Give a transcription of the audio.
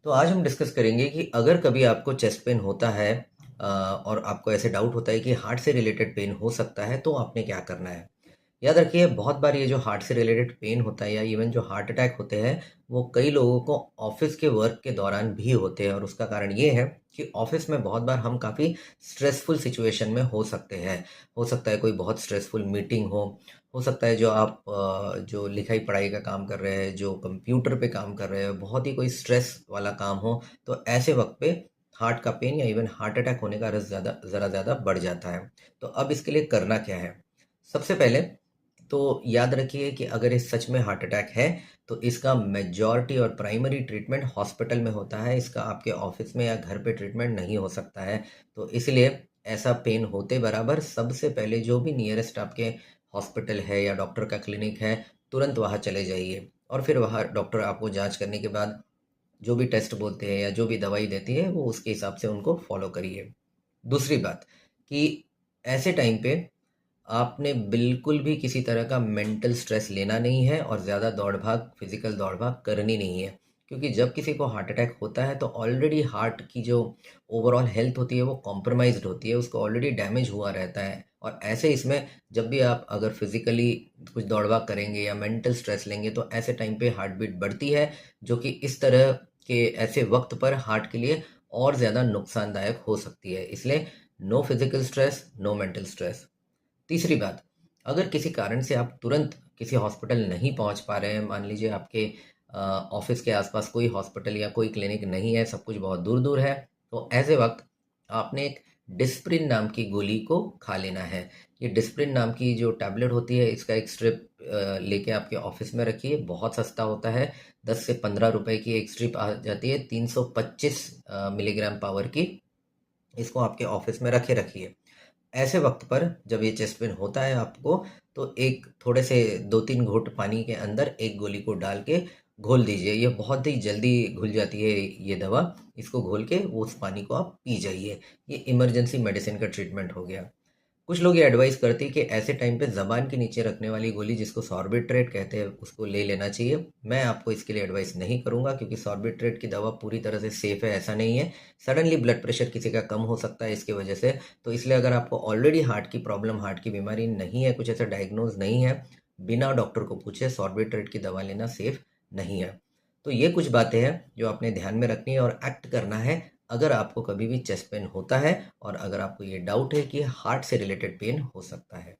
तो आज हम डिस्कस करेंगे कि अगर कभी आपको चेस्ट पेन होता है और आपको ऐसे डाउट होता है कि हार्ट से रिलेटेड पेन हो सकता है तो आपने क्या करना है। याद रखिए बहुत बार ये जो हार्ट से रिलेटेड पेन होता है या इवन जो हार्ट अटैक होते हैं वो कई लोगों को ऑफिस के वर्क के दौरान भी होते हैं और उसका कारण ये है कि ऑफिस में बहुत बार हम काफ़ी स्ट्रेसफुल सिचुएशन में हो सकते हैं। हो सकता है कोई बहुत स्ट्रेसफुल मीटिंग हो सकता है जो आप जो लिखाई पढ़ाई का काम कर रहे हैं, जो कंप्यूटर पे काम कर रहे हैं, बहुत ही कोई स्ट्रेस वाला काम हो, तो ऐसे वक्त पे हार्ट का पेन या इवन हार्ट अटैक होने का रिस्क ज़रा ज़्यादा बढ़ जाता है। तो अब इसके लिए करना क्या है? सबसे पहले तो याद रखिए कि अगर ये सच में हार्ट अटैक है तो इसका मेजॉरिटी और प्राइमरी ट्रीटमेंट हॉस्पिटल में होता है। इसका आपके ऑफिस में या घर पे ट्रीटमेंट नहीं हो सकता है। तो इसलिए ऐसा पेन होते बराबर सबसे पहले जो भी नियरेस्ट आपके हॉस्पिटल है या डॉक्टर का क्लिनिक है, तुरंत वहाँ चले जाइए और फिर वहाँ डॉक्टर आपको जांच करने के बाद जो भी टेस्ट बोलते हैं या जो भी दवाई देती है वो उसके हिसाब से उनको फॉलो करिए। दूसरी बात कि ऐसे टाइम पे आपने बिल्कुल भी किसी तरह का मेंटल स्ट्रेस लेना नहीं है और ज़्यादा दौड़ भाग फिजिकल दौड़ भाग करनी नहीं है। क्योंकि जब किसी को हार्ट अटैक होता है तो ऑलरेडी हार्ट की जो ओवरऑल हेल्थ होती है वो कॉम्प्रोमाइज्ड होती है, उसको ऑलरेडी डैमेज हुआ रहता है। और ऐसे इसमें जब भी आप अगर फिजिकली कुछ दौड़ भाग करेंगे या मेंटल स्ट्रेस लेंगे तो ऐसे टाइम पे हार्ट बीट बढ़ती है, जो कि इस तरह के ऐसे वक्त पर हार्ट के लिए और ज़्यादा नुकसानदायक हो सकती है। इसलिए no physical stress, no mental stress. तीसरी बात, अगर किसी कारण से आप तुरंत किसी हॉस्पिटल नहीं पहुंच पा रहे हैं, मान लीजिए आपके ऑफिस के आसपास कोई हॉस्पिटल या कोई क्लिनिक नहीं है, सब कुछ बहुत दूर दूर है, तो ऐसे वक्त आपने एक डिस्प्रिन नाम की गोली को खा लेना है। ये डिस्प्रिन नाम की जो टैबलेट होती है इसका एक स्ट्रिप लेके आपके ऑफिस में रखिए। बहुत सस्ता होता है, 10 से 15 रुपए की एक स्ट्रिप आ जाती है, 325 मिलीग्राम पावर की। इसको आपके ऑफिस में रखे रखिए। ऐसे वक्त पर जब ये चेस्ट पेन होता है आपको, तो एक थोड़े से 2-3 घूंट पानी के अंदर एक गोली को डाल के घोल दीजिए। ये बहुत ही जल्दी घुल जाती है ये दवा। इसको घोल के वो उस पानी को आप पी जाइए। ये इमरजेंसी मेडिसिन का ट्रीटमेंट हो गया। कुछ लोग ये एडवाइस करते हैं कि ऐसे टाइम पे ज़बान के नीचे रखने वाली गोली जिसको सॉर्बिट्रेट कहते हैं उसको ले लेना चाहिए। मैं आपको इसके लिए एडवाइस नहीं करूंगा क्योंकि सॉर्बिट्रेट की दवा पूरी तरह से सेफ है, ऐसा नहीं है। सडनली ब्लड प्रेशर किसी का कम हो सकता है इसकी वजह से। तो इसलिए अगर आपको ऑलरेडी हार्ट की प्रॉब्लम, हार्ट की बीमारी नहीं है, कुछ ऐसा डायग्नोज नहीं है, बिना डॉक्टर को पूछे सॉर्बिट्रेट की दवा लेना सेफ नहीं है। तो ये कुछ बातें हैं जो आपने ध्यान में रखनी है और एक्ट करना है अगर आपको कभी भी चेस्ट पेन होता है और अगर आपको ये डाउट है कि हार्ट से रिलेटेड पेन हो सकता है।